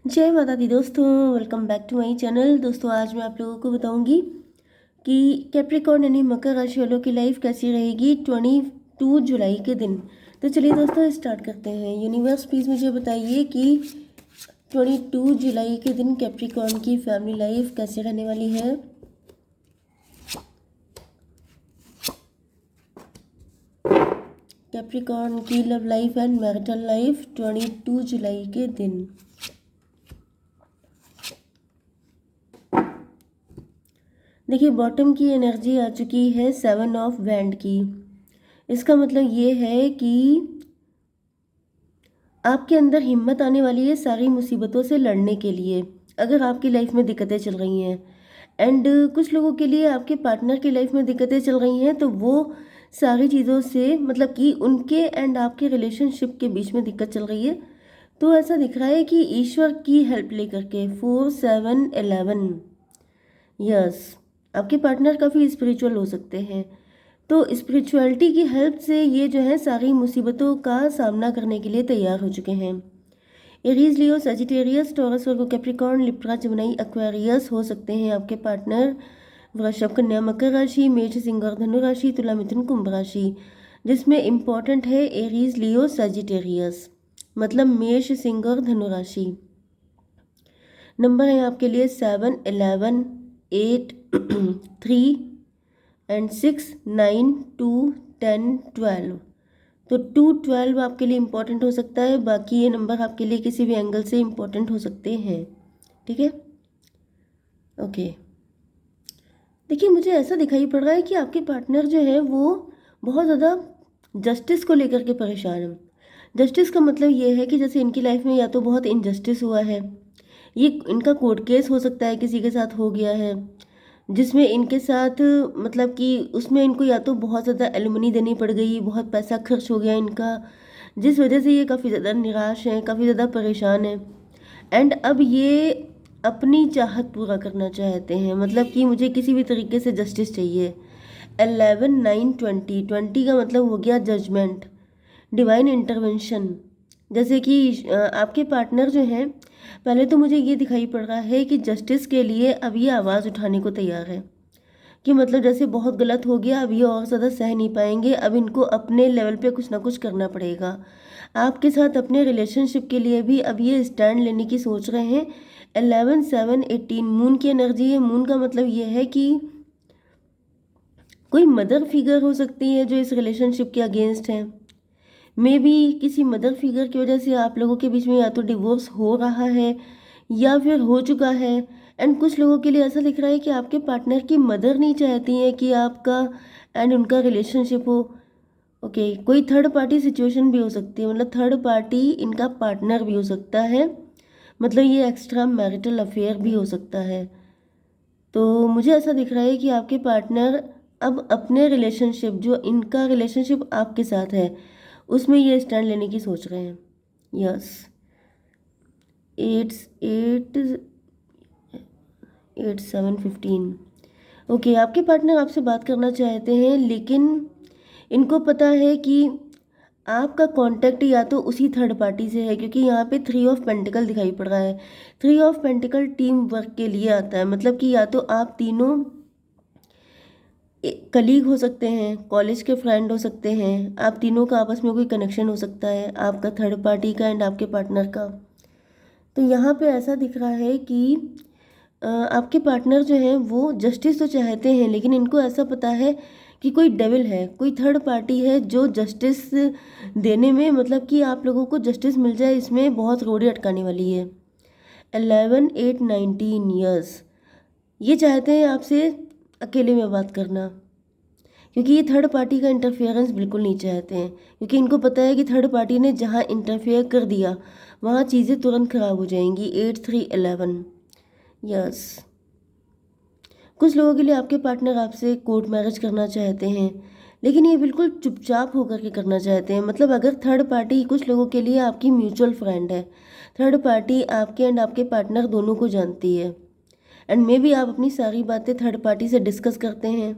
जय माता दी दोस्तों, welcome back to my channel. दोस्तों आज मैं आप लोगों को बताऊंगी कि कैप्रिकॉर्न यानी मकर राशि वालों की लाइफ कैसी रहेगी 22 जुलाई के दिन। तो चलिए दोस्तों स्टार्ट करते हैं। यूनिवर्स प्लीज़ मुझे बताइए कि 22 जुलाई के दिन कैप्रिकॉर्न की फैमिली लाइफ कैसे रहने वाली है। कैप्रिकॉर्न की love life and marital life 22 जुलाई के दिन। देखिए बॉटम की एनर्जी आ चुकी है 7 ऑफ वैंड की। इसका मतलब ये है कि आपके अंदर हिम्मत आने वाली है सारी मुसीबतों से लड़ने के लिए, अगर आपकी लाइफ में दिक्कतें चल रही हैं। एंड कुछ लोगों के लिए आपके पार्टनर की लाइफ में दिक्कतें चल रही हैं, तो वो सारी चीज़ों से मतलब कि उनके एंड आपके रिलेशनशिप के बीच में दिक्कत चल रही है। तो ऐसा दिख रहा है कि ईश्वर की हेल्प लेकर के 4 7 11 यस आपके पार्टनर काफ़ी स्पिरिचुअल हो सकते हैं। तो स्पिरिचुअलिटी की हेल्प से ये जो है सारी मुसीबतों का सामना करने के लिए तैयार हो चुके हैं। एरीज, लियो, सजिटेरियस, टॉरस, वर्गो, कैप्रिकॉर्न, लिब्रा, जमुनाई, एक्वेरियस हो सकते हैं आपके पार्टनर। वृषभ, कन्या, मकर राशि, मेष, सिंह और धनु राशि, तुला, मिथुन, कुंभ राशि, जिसमें इम्पॉर्टेंट है एरीज, लियो, सजिटेरियस, मतलब मेष, सिंह और धनु राशि। नंबर है आपके लिए 7 11 8 3 एंड 6 9 2 10 12। तो 2 12 आपके लिए इम्पोर्टेंट हो सकता है, बाकी ये नंबर आपके लिए किसी भी एंगल से इम्पोर्टेंट हो सकते हैं। ठीक है, ओके। देखिए मुझे ऐसा दिखाई पड़ रहा है कि आपके पार्टनर जो है वो बहुत ज़्यादा जस्टिस को लेकर के परेशान है। जस्टिस का मतलब ये है कि जैसे इनकी लाइफ में या तो बहुत इनजस्टिस हुआ है, ये इनका कोर्ट केस हो सकता है किसी के साथ हो गया है, जिसमें इनके साथ मतलब कि उसमें इनको या तो बहुत ज़्यादा एलिमनी देनी पड़ गई, बहुत पैसा खर्च हो गया इनका, जिस वजह से ये काफ़ी ज़्यादा निराश हैं, काफ़ी ज़्यादा परेशान हैं। एंड अब ये अपनी चाहत पूरा करना चाहते हैं, मतलब कि मुझे किसी भी तरीके से जस्टिस चाहिए। 11 9 20 20 का मतलब हो गया जजमेंट, डिवाइन इंटरवेंशन। जैसे कि आपके पार्टनर जो हैं, पहले तो मुझे ये दिखाई पड़ रहा है कि जस्टिस के लिए अब ये आवाज़ उठाने को तैयार है, कि मतलब जैसे बहुत गलत हो गया, अब ये और ज़्यादा सह नहीं पाएंगे, अब इनको अपने लेवल पे कुछ ना कुछ करना पड़ेगा। आपके साथ अपने रिलेशनशिप के लिए भी अब ये स्टैंड लेने की सोच रहे हैं। 11 7 18 मून की एनर्जी है। मून का मतलब ये है कि कोई मदर फिगर हो सकती है जो इस रिलेशनशिप के अगेंस्ट है। मे बी किसी मदर फिगर की वजह से आप लोगों के बीच में या तो डिवोर्स हो रहा है या फिर हो चुका है। एंड कुछ लोगों के लिए ऐसा दिख रहा है कि आपके पार्टनर की मदर नहीं चाहती है कि आपका एंड उनका रिलेशनशिप हो। ओके, कोई थर्ड पार्टी सिचुएशन भी हो सकती है, मतलब थर्ड पार्टी इनका पार्टनर भी हो सकता है, मतलब ये एक्स्ट्रा मैरिटल अफेयर भी हो सकता है। तो मुझे ऐसा दिख रहा है कि आपके पार्टनर अब अपने रिलेशनशिप, जो इनका रिलेशनशिप आपके साथ है, उसमें ये स्टैंड लेने की सोच रहे हैं। यस, 8 8 8 7 15। ओके, आपके पार्टनर आपसे बात करना चाहते हैं, लेकिन इनको पता है कि आपका कांटेक्ट या तो उसी थर्ड पार्टी से है, क्योंकि यहाँ पे 3 ऑफ पेंटिकल दिखाई पड़ रहा है। 3 ऑफ पेंटिकल टीम वर्क के लिए आता है, मतलब कि या तो आप तीनों कलीग हो सकते हैं, कॉलेज के फ्रेंड हो सकते हैं, आप तीनों का आपस में कोई कनेक्शन हो सकता है, आपका थर्ड पार्टी का एंड आपके पार्टनर का। तो यहाँ पे ऐसा दिख रहा है कि आपके पार्टनर जो हैं वो जस्टिस तो चाहते हैं, लेकिन इनको ऐसा पता है कि कोई डेविल है, कोई थर्ड पार्टी है जो जस्टिस देने में, मतलब कि आप लोगों को जस्टिस मिल जाए, इसमें बहुत रोड़े अटकाने वाली है। 11 8 19 ईयर्स ये चाहते हैं आपसे अकेले में बात करना, क्योंकि ये थर्ड पार्टी का इंटरफेरेंस बिल्कुल नहीं चाहते हैं, क्योंकि इनको पता है कि थर्ड पार्टी ने जहाँ इंटरफेयर कर दिया वहाँ चीज़ें तुरंत ख़राब हो जाएंगी। 8 3 11 यस, कुछ लोगों के लिए आपके पार्टनर आपसे कोर्ट मैरिज करना चाहते हैं, लेकिन ये बिल्कुल चुपचाप होकर के करना चाहते हैं। मतलब अगर थर्ड पार्टी कुछ लोगों के लिए आपकी म्यूचुअल फ्रेंड है, थर्ड पार्टी आपके एंड आपके पार्टनर दोनों को जानती है, एंड मे बी आप अपनी सारी बातें थर्ड पार्टी से डिस्कस करते हैं।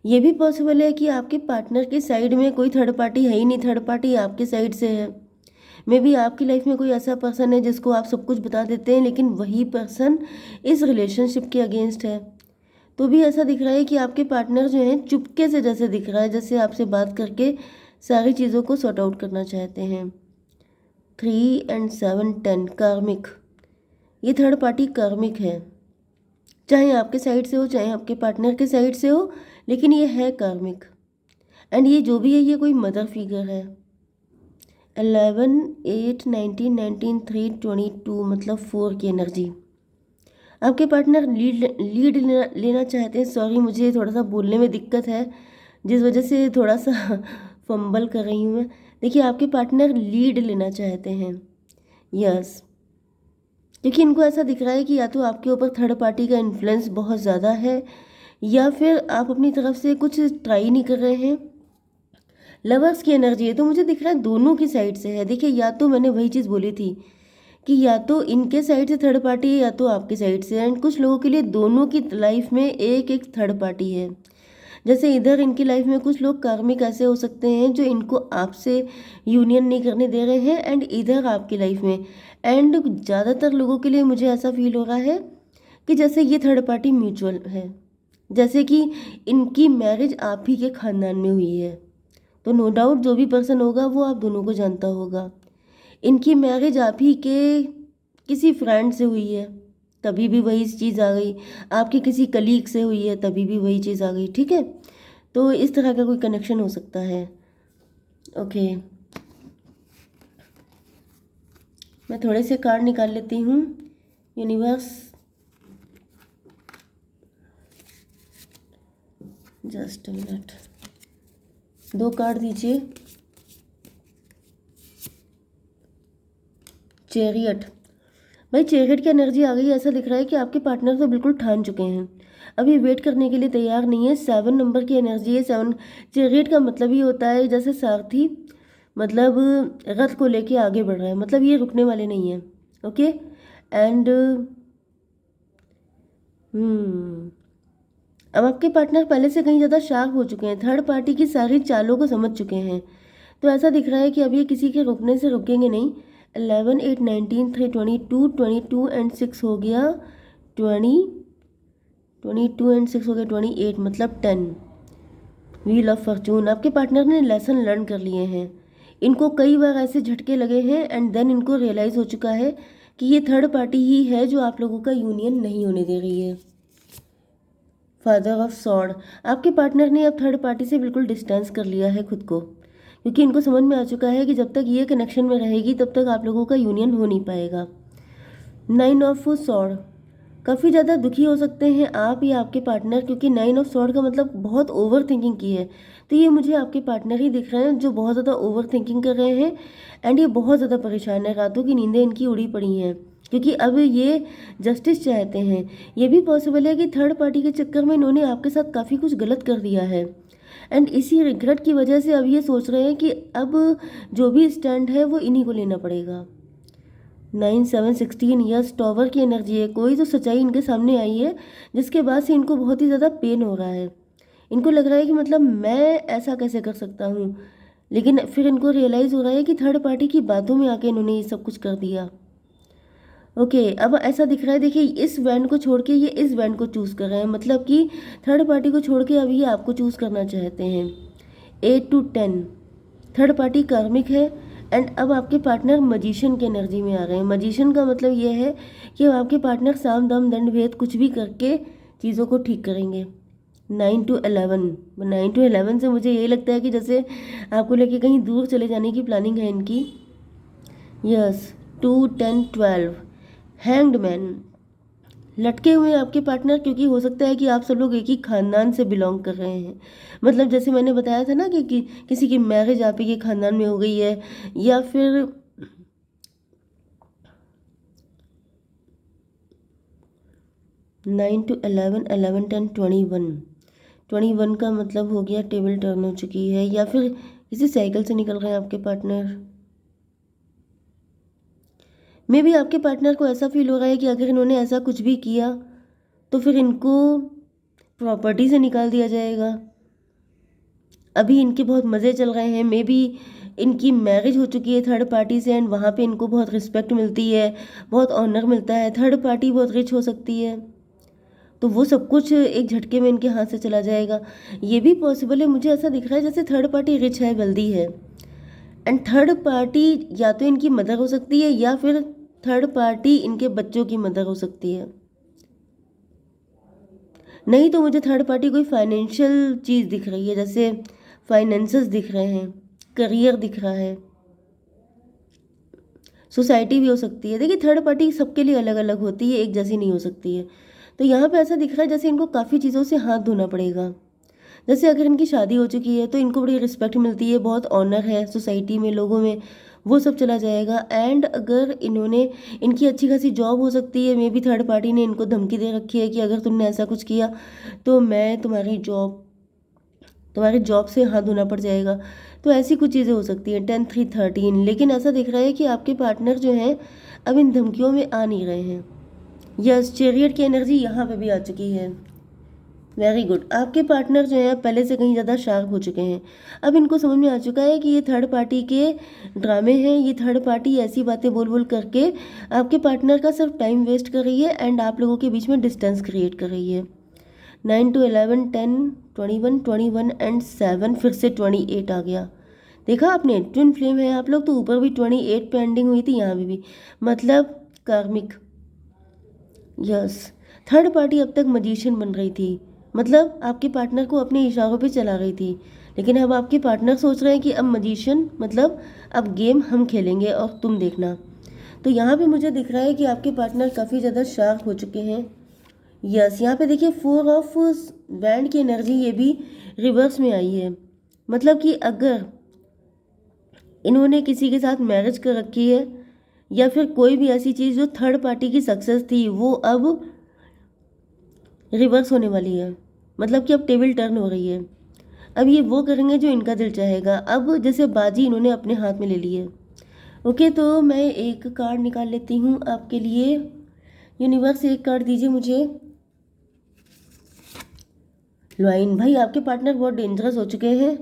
ये भी पॉसिबल है कि आपके पार्टनर के साइड में कोई थर्ड पार्टी है ही नहीं, थर्ड पार्टी आपके साइड से है। मे बी आपकी लाइफ में कोई ऐसा पर्सन है जिसको आप सब कुछ बता देते हैं, लेकिन वही पर्सन इस रिलेशनशिप के अगेंस्ट है। तो भी ऐसा दिख रहा है कि आपके पार्टनर जो हैं चुपके से, जैसे दिख रहा है जैसे आपसे बात करके सारी चीज़ों को सॉर्ट आउट करना चाहते हैं। 3 and 7 10 कार्मिक, ये थर्ड पार्टी कार्मिक है, चाहे आपके साइड से हो चाहे आपके पार्टनर के साइड से हो, लेकिन ये है कार्मिक। एंड ये जो भी है ये कोई मदर फिगर है। 11 8 19 19 3 22 मतलब 4 की एनर्जी। आपके पार्टनर लीड लेना चाहते हैं। सॉरी, मुझे थोड़ा सा बोलने में दिक्कत है जिस वजह से थोड़ा सा फंबल कर रही हूँ मैं। देखिए, आपके पार्टनर लीड लेना चाहते हैं, यस, क्योंकि इनको ऐसा दिख रहा है कि या तो आपके ऊपर थर्ड पार्टी का इन्फ्लुएंस बहुत ज़्यादा है, या फिर आप अपनी तरफ से कुछ ट्राई नहीं कर रहे हैं। लवर्स की एनर्जी है, तो मुझे दिख रहा है दोनों की साइड से है। देखिए, या तो मैंने वही चीज़ बोली थी कि या तो इनके साइड से थर्ड पार्टी है या तो आपके साइड से। एंड कुछ लोगों के लिए दोनों की लाइफ में एक एक थर्ड पार्टी है। जैसे इधर इनकी लाइफ में कुछ लोग कार्मिक ऐसे हो सकते हैं जो इनको आपसे यूनियन नहीं करने दे रहे हैं, एंड इधर आपकी लाइफ में। एंड ज़्यादातर लोगों के लिए मुझे ऐसा फील हो रहा है कि जैसे ये थर्ड पार्टी म्यूचुअल है, जैसे कि इनकी मैरिज आप ही के खानदान में हुई है। तो नो डाउट जो भी पर्सन होगा वो आप दोनों को जानता होगा। इनकी मैरिज आप ही के किसी फ्रेंड से हुई है, तभी भी वही चीज़ आ गई। आपके किसी कलीग से हुई है, तभी भी वही चीज़ आ गई। ठीक है, तो इस तरह का कोई कनेक्शन हो सकता है। ओके, मैं थोड़े से कार्ड निकाल लेती हूँ। Universe, just a minute, 2 card दीजिए। चैरियट, भाई चैरियट की एनर्जी आ गई। ऐसा दिख रहा है कि आपके पार्टनर तो बिल्कुल ठान चुके हैं, अभी वेट करने के लिए तैयार नहीं है। 7 नंबर की एनर्जी है। 7 चैरियट का मतलब ही होता है जैसे सारथी, मतलब रथ को लेके आगे बढ़ रहा है, मतलब ये रुकने वाले नहीं है। ओके, एंड अब आपके पार्टनर पहले से कहीं ज़्यादा शार्प हो चुके हैं, थर्ड पार्टी की सारी चालों को समझ चुके हैं। तो ऐसा दिख रहा है कि अब ये किसी के रुकने से रुकेंगे नहीं। 11 8 19 3 22 22 एंड 6 हो गया 20, 22 एंड 6 हो गया 28 मतलब 10। व्हील ऑफ फॉर्चून, आपके पार्टनर ने लेसन लर्न कर लिए हैं। इनको कई बार ऐसे झटके लगे हैं एंड देन इनको रियलाइज़ हो चुका है कि ये थर्ड पार्टी ही है जो आप लोगों का यूनियन नहीं होने दे रही है। फादर ऑफ सॉर्ड, आपके पार्टनर ने अब थर्ड पार्टी से बिल्कुल डिस्टेंस कर लिया है खुद को, क्योंकि इनको समझ में आ चुका है कि जब तक ये कनेक्शन में रहेगी तब तक आप लोगों का यूनियन हो नहीं पाएगा। 9 ऑफ सॉर्ड, काफ़ी ज़्यादा दुखी हो सकते हैं आप या आपके पार्टनर, क्योंकि 9 ऑफ सॉर्ड का मतलब बहुत ओवर थिंकिंग की है। तो ये मुझे आपके पार्टनर ही दिख रहे हैं जो बहुत ज़्यादा ओवर थिंकिंग कर रहे हैं, एंड ये बहुत ज़्यादा परेशान है। रातों की नींदें इनकी उड़ी पड़ी हैं, क्योंकि अब ये जस्टिस चाहते हैं। ये भी पॉसिबल है कि थर्ड पार्टी के चक्कर में इन्होंने आपके साथ काफ़ी कुछ गलत कर दिया है, एंड इसी रिग्रेट की वजह से अब ये सोच रहे हैं कि अब जो भी स्टैंड है वो इन्हीं को लेना पड़ेगा। 9 7 16, यस, टॉवर की एनर्जी है। कोई तो सच्चाई इनके सामने आई है जिसके बाद से इनको बहुत ही ज़्यादा पेन हो रहा है। इनको लग रहा है कि मतलब मैं ऐसा कैसे कर सकता हूँ, लेकिन फिर इनको रियलाइज़ हो रहा है कि थर्ड पार्टी की बातों में आके इन्होंने ये सब कुछ कर दिया। ओके, अब ऐसा दिख रहा है, देखिए इस बैंड को छोड़ के ये इस बैंड को चूज़ कर रहे हैं, मतलब कि थर्ड पार्टी को छोड़ के अब ये आपको चूज़ करना चाहते हैं। 8 to 10, थर्ड पार्टी कार्मिक है, एंड अब आपके पार्टनर मजिशियन की एनर्जी में आ रहे हैं। मजिशियन का मतलब ये है कि अब आपके पार्टनर साम दाम दंड भेद कुछ भी करके चीज़ों को ठीक करेंगे। 9 to 11, 9 to 11 से मुझे यही लगता है कि जैसे आपको लेके कहीं दूर चले जाने की प्लानिंग है इनकी। यस, 2 10 12, हैंग्ड मैन, लटके हुए आपके पार्टनर, क्योंकि हो सकता है कि आप सब लोग एक ही खानदान से बिलोंग कर रहे हैं। मतलब जैसे मैंने बताया था ना कि किसी की मैरिज आप ही के खानदान में हो गई है, या फिर नाइन टू 11 11 10 21, 21 का मतलब हो गया टेबल टर्न हो चुकी है, या फिर किसी साइकिल से निकल रहे हैं आपके पार्टनर। मे भी आपके पार्टनर को ऐसा फील हो रहा है कि अगर इन्होंने ऐसा कुछ भी किया तो फिर इनको प्रॉपर्टी से निकाल दिया जाएगा। अभी इनके बहुत मज़े चल रहे हैं, मे बी इनकी मैरिज हो चुकी है थर्ड पार्टी से एंड वहाँ पे इनको बहुत रिस्पेक्ट मिलती है, बहुत ऑनर मिलता है, थर्ड पार्टी बहुत रिच हो सकती है, तो वो सब कुछ एक झटके में इनके हाथ से चला जाएगा। ये भी पॉसिबल है, मुझे ऐसा दिख रहा है जैसे थर्ड पार्टी रिच है, वेल्दी है, एंड थर्ड पार्टी या तो इनकी मदर हो सकती है या फिर थर्ड पार्टी इनके बच्चों की मदर हो सकती है। नहीं तो मुझे थर्ड पार्टी कोई फाइनेंशियल चीज़ दिख रही है, जैसे फाइनेंसेस दिख रहे हैं, करियर दिख रहा है, सोसाइटी भी हो सकती है। देखिए थर्ड पार्टी सबके लिए अलग अलग होती है, एक जैसी नहीं हो सकती है। तो यहाँ पे ऐसा दिख रहा है जैसे इनको काफ़ी चीज़ों से हाथ धोना पड़ेगा। जैसे अगर इनकी शादी हो चुकी है तो इनको बड़ी रिस्पेक्ट मिलती है, बहुत ऑनर है सोसाइटी में, लोगों में, वो सब चला जाएगा। एंड अगर इन्होंने, इनकी अच्छी खासी जॉब हो सकती है, मे बी थर्ड पार्टी ने इनको धमकी दे रखी है कि अगर तुमने ऐसा कुछ किया तो मैं तुम्हारी जॉब से हाथ धोना पड़ जाएगा। तो ऐसी कुछ चीज़ें हो सकती हैं 10 3 13। लेकिन ऐसा दिख रहा है कि आपके पार्टनर जो हैं अब इन धमकियों में आ नहीं रहे हैं। यस, चैरियट की एनर्जी यहाँ पे भी आ चुकी है। वेरी गुड, आपके पार्टनर जो है पहले से कहीं ज़्यादा शार्प हो चुके हैं। अब इनको समझ में आ चुका है कि ये थर्ड पार्टी के ड्रामे हैं, ये थर्ड पार्टी ऐसी बातें बोल बोल करके आपके पार्टनर का सिर्फ टाइम वेस्ट कर रही है एंड आप लोगों के बीच में डिस्टेंस क्रिएट कर रही है। 9 to 11 10 21 एंड 7, फिर से 28 आ गया। देखा आपने, ट्विन फ्लेम है आप लोग, तो ऊपर भी 28 पे एंडिंग हुई थी, यहाँ भी मतलब कार्मिक। यस, थर्ड पार्टी अब तक मजिशियन बन रही थी, मतलब आपके पार्टनर को अपने इशारों पे चला रही थी। लेकिन अब आपके पार्टनर सोच रहे हैं कि अब मजिशियन मतलब अब गेम हम खेलेंगे और तुम देखना। तो यहाँ पे मुझे दिख रहा है कि आपके पार्टनर काफ़ी ज़्यादा शार्प हो चुके हैं। यस, यहाँ पे देखिए 4 ऑफ बैंड की एनर्जी ये भी रिवर्स में आई है, मतलब कि अगर इन्होंने किसी के साथ मैरिज कर रखी है या फिर कोई भी ऐसी चीज़ जो थर्ड पार्टी की सक्सेस थी वो अब रिवर्स होने वाली है, मतलब कि अब टेबल टर्न हो रही है। अब ये वो करेंगे जो इनका दिल चाहेगा, अब जैसे बाजी इन्होंने अपने हाथ में ले ली है। ओके, तो मैं एक कार्ड निकाल लेती हूँ आपके लिए। यूनिवर्स एक कार्ड दीजिए मुझे। लॉइन, भाई आपके पार्टनर बहुत डेंजरस हो चुके हैं।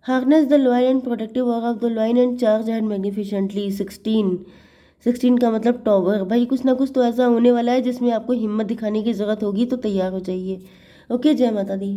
Harness the lion and protective aura of the lion and charge and magnificently. 16 का मतलब टॉवर। भाई कुछ ना कुछ तो ऐसा होने वाला है जिसमें आपको हिम्मत दिखाने की ज़रूरत होगी, तो तैयार हो जाइए। ओके, जय माता दी।